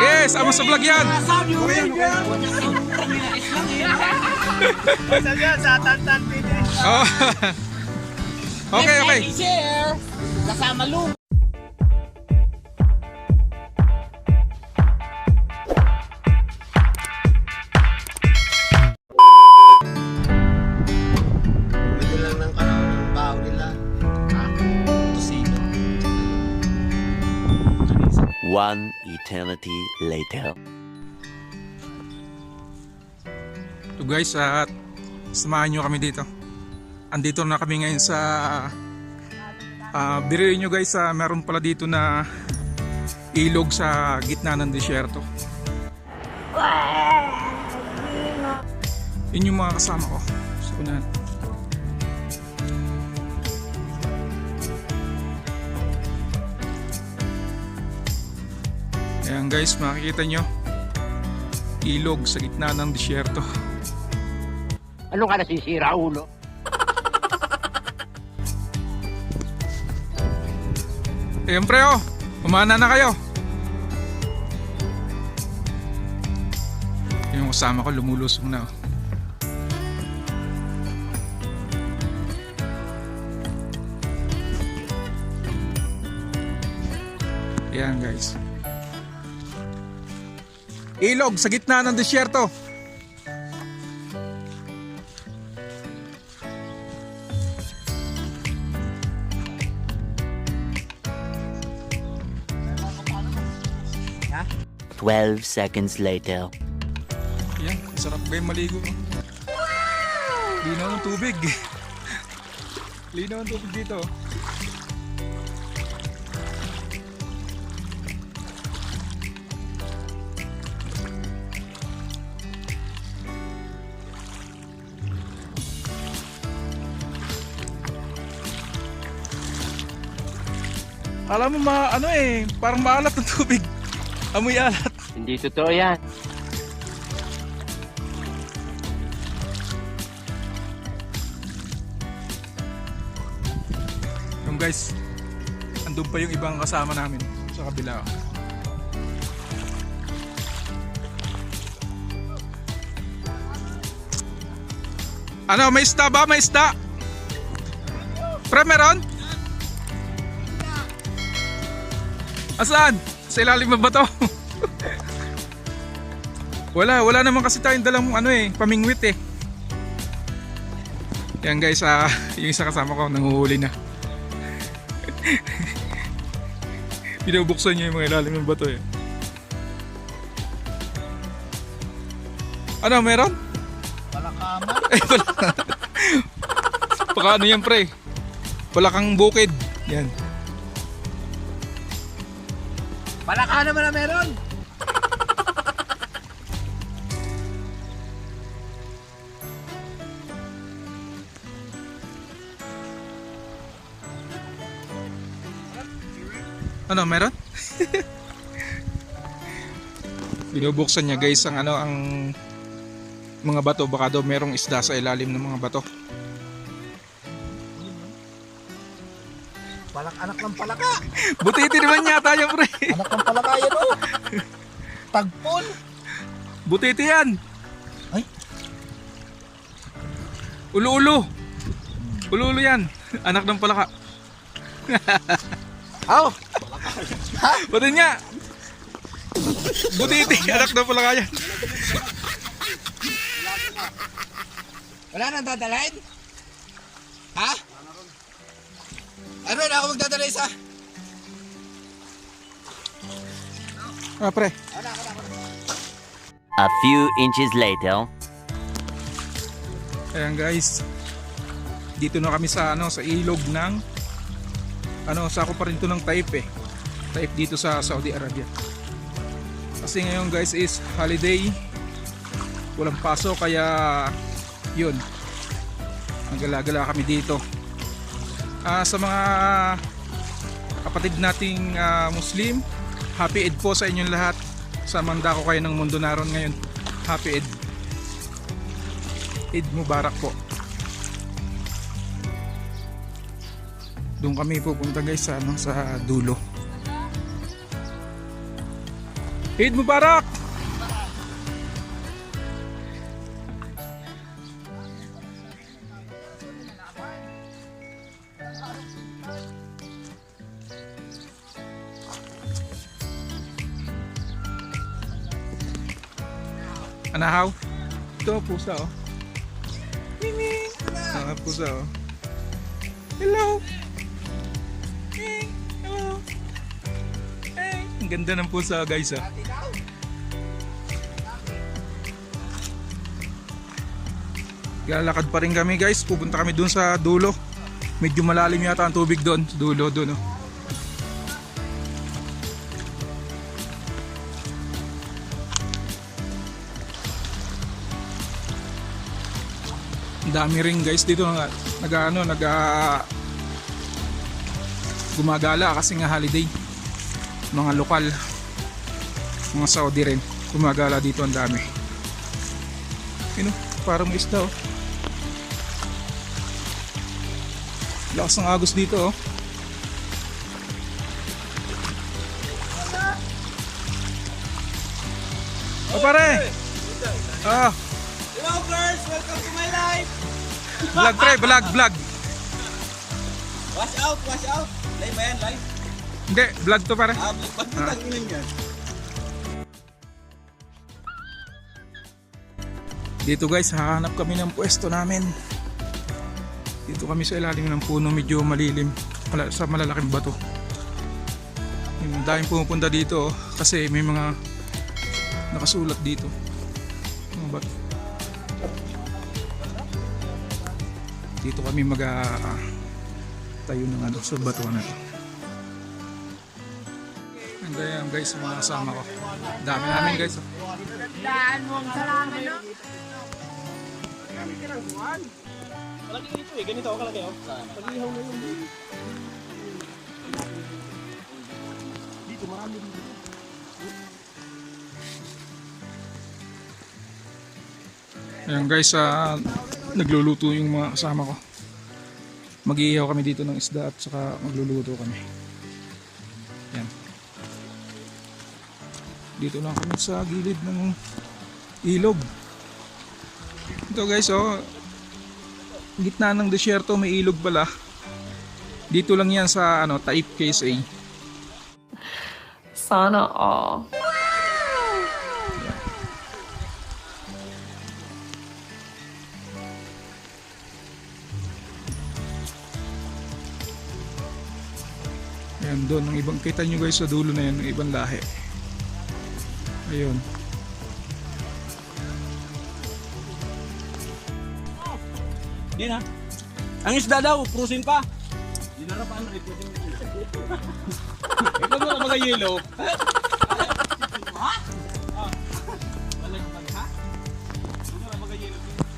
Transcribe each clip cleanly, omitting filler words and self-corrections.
Yes, amo sa vlog yan. Sa Tantan TV. Oh. Okay, okay. Kasama Lu. Bili lang ng kanaw ng bao nila. Tosino. One eternity later. So guys, at samahan nyo kami dito. Andito na kami ngayon sa biriin nyo guys, meron pala dito na ilog sa gitna ng disyerto. Yun yung mga kasama ko sa unahan. Ayan guys, makikita nyo ilog sa gitna ng disyerto. Ano ka nasisira, ulo? Ayan pre, oh, umana na kayo. Yung kasama ko lumulusong na, oh. Ayan guys, ilog sa gitna ng disyerto. Huh? 12 seconds later. Ayan, sarap ba yung maligo? Linaw ng tubig. Linaw ng tubig dito. Alam mo ano parang maalat ng tubig. Amoy alat. Hindi totoo yan. Yung guys, andun pa yung ibang kasama namin sa kabila. Ano, may isda ba? May isda? Pre, meron? Asaan? Sa ilalim ng bato? Wala naman kasi tayong dalang pamingwit eh. Yan guys, yung isa kasama ko nanguhuli na. Binubuksan niya yung mga ilalim ng bato eh. Ano, meron? Palakama. Baka ano yan pre? Palakang bukid. Yan. Palaka naman na meron. Ano, meron? Binubuksan niya guys ang ang mga bato, baka daw merong isda sa ilalim ng mga bato. Anak ng palaka. Butiti naman yata yan pre. Anak ng palaka yan oh. Tagpon. Butiti yan. Ay. Ulo-ulo. Ulo-ulo yan. Anak ng palaka. Aw. Bato niya. Butiti, anak ng palaka yan. Wala nang dadalhin? Ha? Ano na ako magdadala isa? Pre. A few inches later. Ayan guys. Dito na kami sa sa ilog ng sako pa rin to ng Taif eh. Taif dito sa Saudi Arabia. Kasi ngayon guys is holiday. Walang pasok kaya yun. Nagala-gala kami dito. Sa mga kapatid nating Muslim, happy Eid po sa inyong lahat. Sa mandako kayo ng mundo naroon ngayon. Happy Eid. Eid Mubarak po. Doon kami pupunta guys sa, ano, sa dulo. Eid Mubarak! Anahaw? Ito, pusa oh. Ming! Pusa oh. Hello! Hey! Hello! Hey! Ang ganda ng pusa guys ah. Lalakad pa rin kami guys. Pupunta kami dun sa dulo. Medyo malalim yata ang tubig doon. Sa dulo doon oh. Ang dami rin guys dito gumagala kasi nga holiday. Mga lokal, mga Saudi rin gumagala dito, ang dami. Yun oh, parang may isda oh. Lakas ng agos dito oh. Oh pare! Ah! Hello girls! Welcome to my life! Vlog pre, vlog. Wash out! Live ba yan? Live? Hindi, vlog to pare. Ba't mo tanginan yan? Dito guys, hahanap kami ng pwesto namin. Dito kami sa ilalim ng puno, medyo malilim, sa malalaking bato. Yung daming pumupunta dito oh, kasi may mga nakasulat dito. Mga bato. Dito kami tayo ng ano, sa bato na to. And ayan guys, mga kasama ko. Dami namin guys. Oh. Malaki ito eh, ganito ako kalaki oh. Pag-ihaw na yun. Dito marami dito. Ayan guys, nagluluto yung mga kasama ko. Mag-iihaw kami dito ng isda at saka magluluto kami. Ayan. Dito lang kami sa gilid ng ilog. Ito guys oh, gitna ng desyerto, may ilog pala. Dito lang yan sa ano, Taif KSA. Sana all. Ayan doon, ang ibang, kita nyo guys sa dulo na yan, ang ibang lahi. Ayun. Di na. Ang isda daw, cruising pa. Di na rapaan na cruising. Ikaw mo na mga yellow.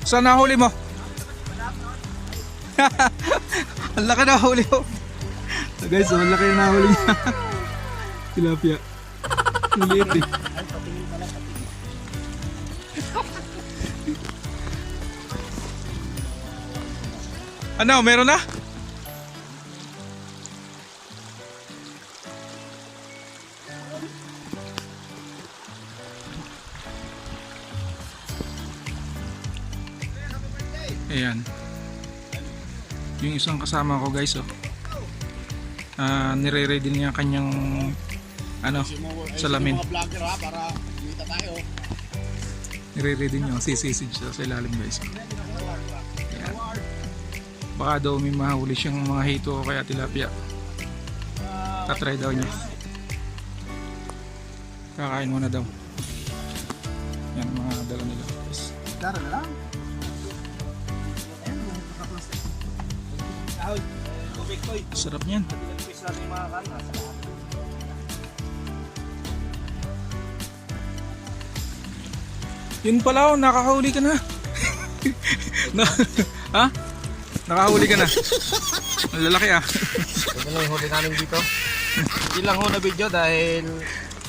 Saan nahuli mo? Ang laki nahuli mo. Guys, ang laki na nahuli niya. Tilapia. Ang liit eh. Ano, meron na? Ayan. Yung isang kasama ko guys oh. Nire-ready niya kanyang ano, salamin. Mga vlogger ha, para kita tayo. Nire-ready niya, sisisid siya sa ilalim guys. Ayan. Baka daw may mahuli siyang mga hito o kaya tilapia. Tatry daw niya. Kakain muna daw. Yan mga dala nila guys. Dara na lang. Sarap niyan. Yun pala oh, nakahuli ka na. Ha? Nakahuli ka na. Ang lalaki ah. Ito na yung huli namin dito. Hindi lang ho na video dahil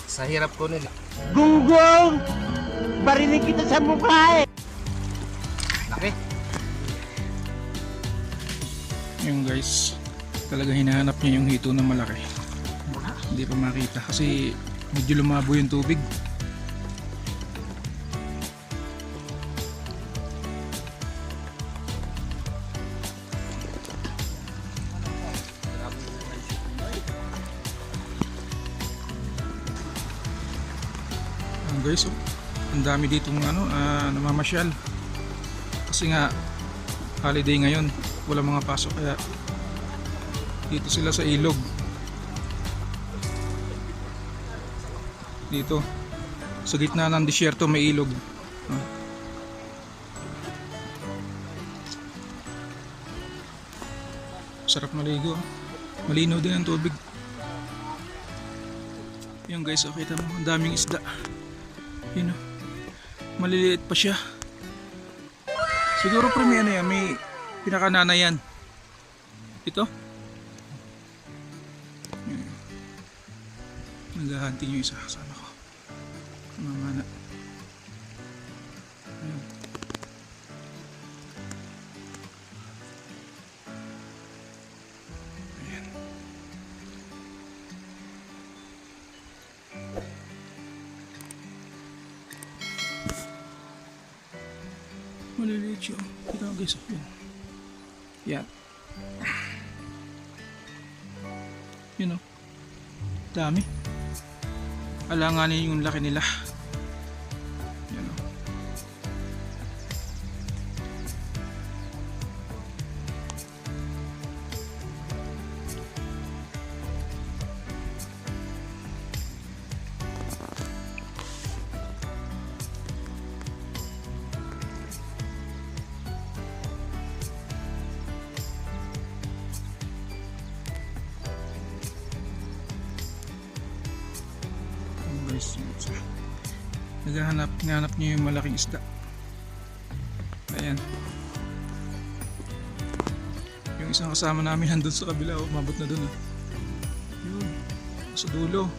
sa hirap ko nila. Gunggong! Barinig kita sa mukha eh! Laki. Yung guys, Talaga hinahanap niya yung hito na malaki. Hindi pa makita kasi medyo lumabo yung tubig. Guys, oh, ang dami ditong namamasyal kasi nga holiday ngayon, wala mga pasok kaya dito sila sa ilog. Dito sa gitna ng disyerto may ilog. Sarap maligo, malinaw din ang tubig. Yan guys, kita mo ang daming isda. Yun, maliliit pa siya. Siguro may ano yan, may pinakanana yan. Ito. Naghahunting yung isa kasama ko. Mamana. Ayun. Ayan. Maliliit siya. Kita mo guys. Yan. Yun o. Dami. Alanganin yung laki nila. Yan o. Naghahanap niyo yung malaking isda. Ayan. Yung isang kasama namin nandun sa kabila, umabot na dun. Yun, sa dulo.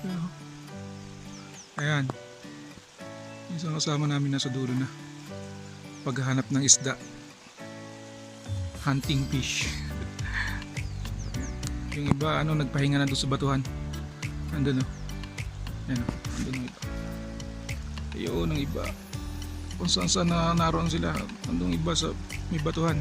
Yun. Ayan. Yung isang kasama namin nasa dulo na. Paghahanap ng isda. Hunting fish. Yung iba nagpahinga na doon sa batuhan. Nandun o. Ayan o. Nandun ang iba. Ayun ang iba. Kung saan saan na naroon sila. Nandun iba sa may batuhan.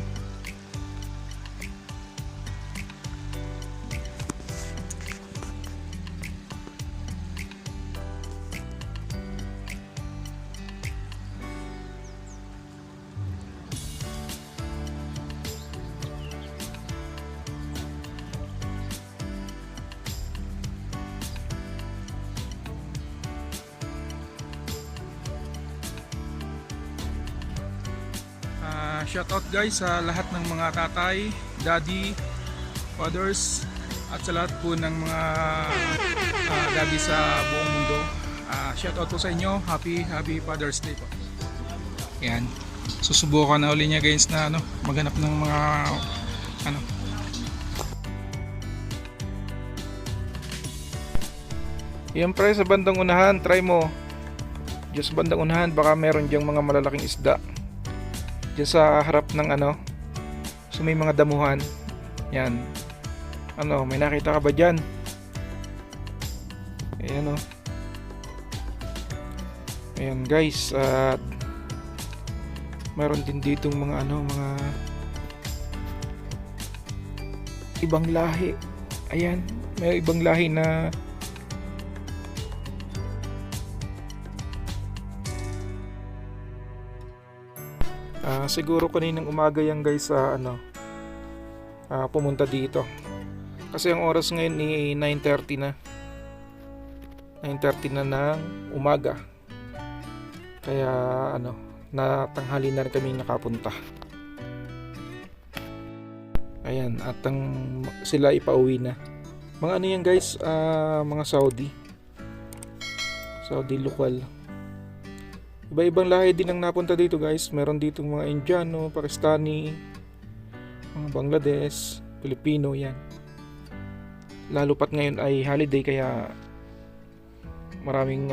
Shoutout guys sa lahat ng mga tatay, daddy, fathers at sa lahat po ng mga daddy sa buong mundo. Shoutout po sa inyo. Happy Father's Day po. Yan. Susubukan na uli niya guys na maghanap ng mga Yan pre, sa bandang unahan, try mo. Diyan sa bandang unahan baka meron diyang mga malalaking isda. Diyan sa harap ng so may mga damuhan. Yan. May nakita ka ba dyan? Ayan o. Ayan guys. At mayroon din ditong mga mga ibang lahi. Ayan. May ibang lahi na siguro kaninang umaga yan guys sa pumunta dito kasi ang oras ngayon ni 9:30 na 9:30 na ng umaga kaya natanghali na rin kami nakapunta. Ayan, at sila ipauwi na mga yan guys, mga Saudi lokal. Iba-ibang lahi din ang napunta dito guys. Meron dito mga Indiano, Pakistani, mga Bangladesh, Pilipino, yan. Lalo pat ngayon ay holiday kaya maraming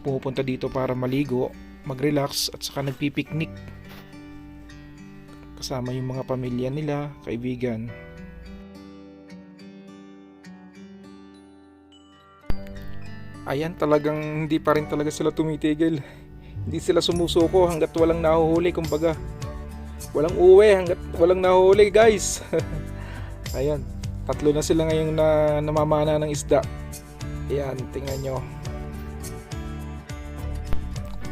pumupunta dito para maligo, mag-relax at saka nagpipiknik. Kasama yung mga pamilya nila, kaibigan. Ayan, talagang hindi pa rin talaga sila tumitigil. Hindi sila sumusuko hanggat walang nahuhuli, kumbaga. Walang uwi hanggat walang nahuhuli, guys. Ayan, 3 na sila ngayong namamana ng isda. Ayan, tingnan nyo.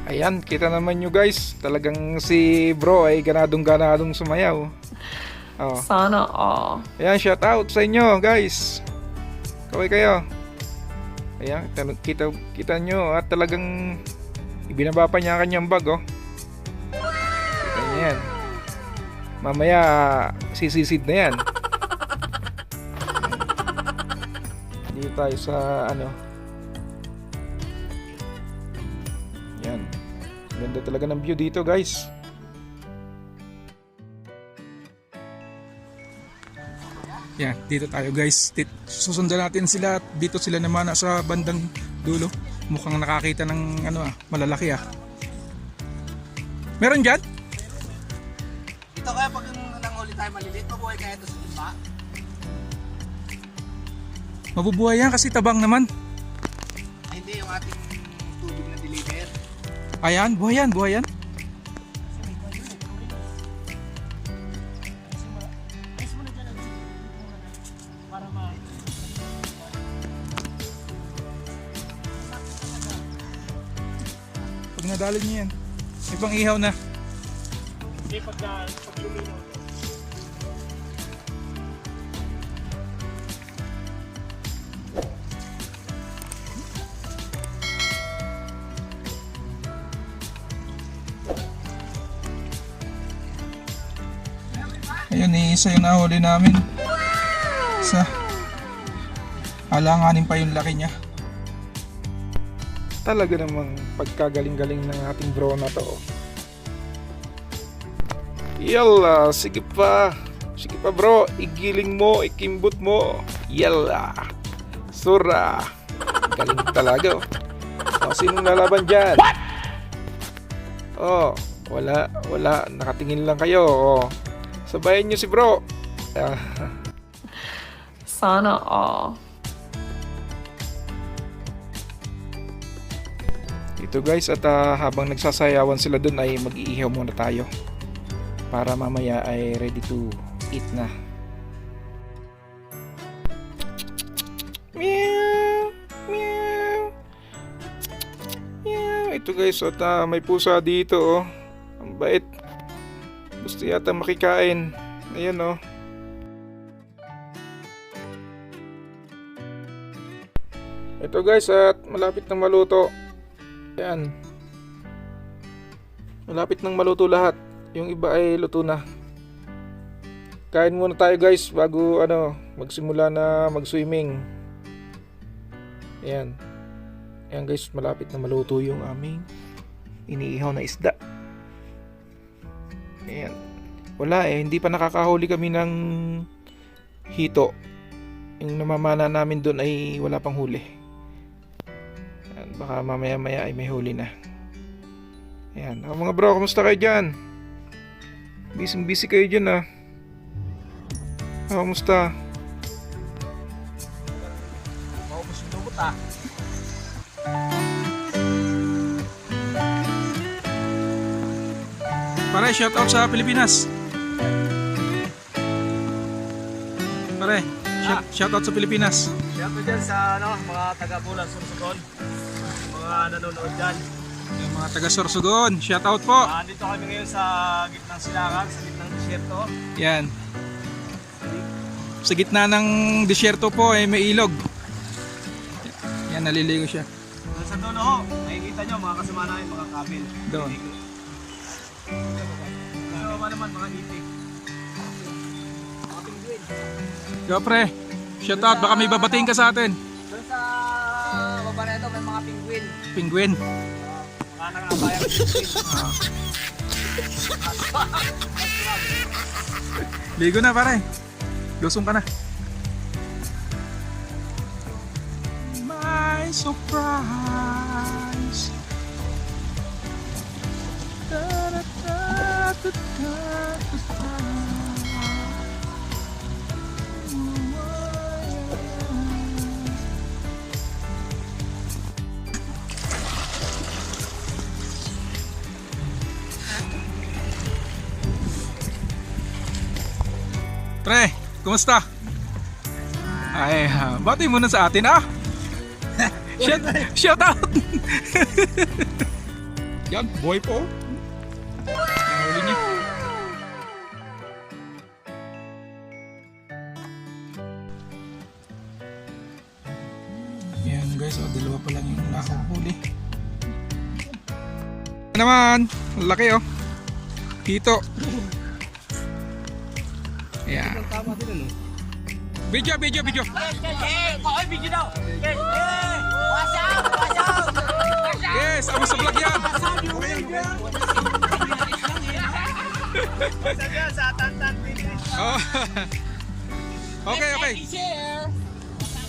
Ayan, kita naman nyo guys. Talagang si bro ay ganadong sumayaw. Oh. Sana all. Ayan, shout out sa inyo guys. Kaway kayo. Ayan, kita nyo at talagang ibinaba pa niya ang kanyang bag, oh. Kita nyo yan. Mamaya sisisid na yan. Dito tayo sa ano. Yan. Ganda talaga ng view dito, guys. Yan, dito tayo guys. Susundan natin sila at dito sila naman sa bandang dulo. Mukhang nakakita ng ano malalaki Meron dyan? Ito kaya pag nanghuli tayo maliliit, mabuhay kaya ito sa timba? Mabubuhay yan kasi tabang naman. Ay, hindi, yung ating tubig na deliver. Ayan, buhay yan, buhay yan. Pag nadali niyo yan, may pang ihaw na. Hindi, pag luminaw. Ayun, isa yung nahuli namin. Isa. Alanganin pa yung laki niya. Talaga namang pagkagaling-galing ng ating bro na to. Yalla, sige pa. Sige pa bro, igiling mo, ikimbot mo. Yalla. Sura. Galing talaga. O, sinong lalaban dyan? What? Oh, wala. Nakatingin lang kayo. Oh. Sabayan nyo si bro. Sana all. Ito guys, at habang nagsasayawan sila dun ay mag-iihaw muna tayo. Para mamaya ay ready to eat na. Meow, meow, meow. Ito guys, at may pusa dito, oh. Ang bait. Gusto yata makikain. Ayan, oh. Ito guys, at malapit nang maluto. Ayan. Malapit nang maluto lahat. Yung iba ay luto na. Kain muna tayo guys bago magsimula na mag-swimming. Ayan. Ayan guys, malapit na maluto yung aming iniihaw na isda. Ayan. Wala hindi pa nakakahuli kami ng hito. Yung namamana namin doon ay wala pang huli. Ayan, baka mamaya-maya ay may huli na. Ayan. Mga bro, kamusta kayo dyan? Busy kayo dyan kamusta? Maubos yung lubot Pare, shout out sa Pilipinas. Pare, shout out sa Pilipinas. Shout out dyan sa mga taga-Bulan, Sursugon. Mga nanonood dyan. Yung mga taga Sorsogon, shout out po. Dito kami ngayon sa gitnang silangan, sa gitnang disyerto. Yan. Sa gitna ng disyerto po ay may ilog. Yan, naliligo siya. Doon sa dulo ho, makikita nyo mga kasama namin, mga kabil. Doon. Kasama naman, mga nitik. Mga penguin. Go pre, shout out, baka may babatiin ka sa atin. Doon sa baba na ito, may mga penguin. Penguin. Mga nakabayang penguin. Ligo na pare. Lusong ka na. My surprise. Pre, kumusta? Ay, bati muna sa atin ah. Shout out. Yan, boy po. Nahuli niya. Yan guys, dalawa pa lang yung nakahuli. Naman, laki oh. Hito. Ayan. Video. Yes, ako sa vlog yan. Oh. Okay.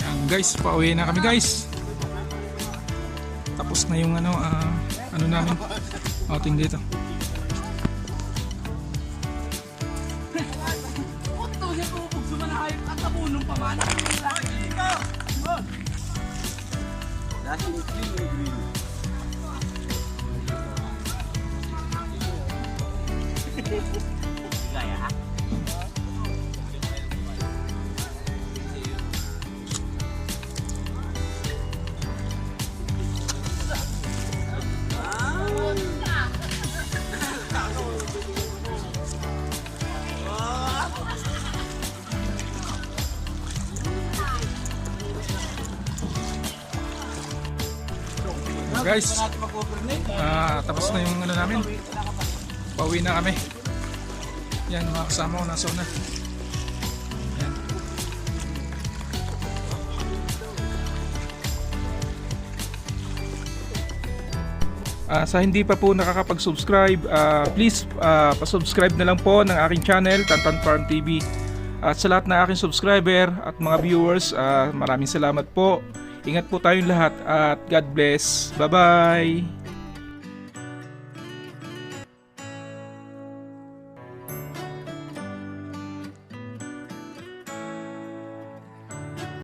Yan guys, pauwi na kami guys. Tapos na yung ano namin. Outing dito. Guys, tapos na yung ano namin. Pauwi na kami. Yan, mga kasama ko nasa una. Yan. Sa hindi pa po nakakapag-subscribe, please pa-subscribe na lang po ng aking channel, Tantan Farm TV. At sa lahat ng aking subscriber at mga viewers, maraming salamat po. Ingat po tayong lahat at God bless. Bye-bye!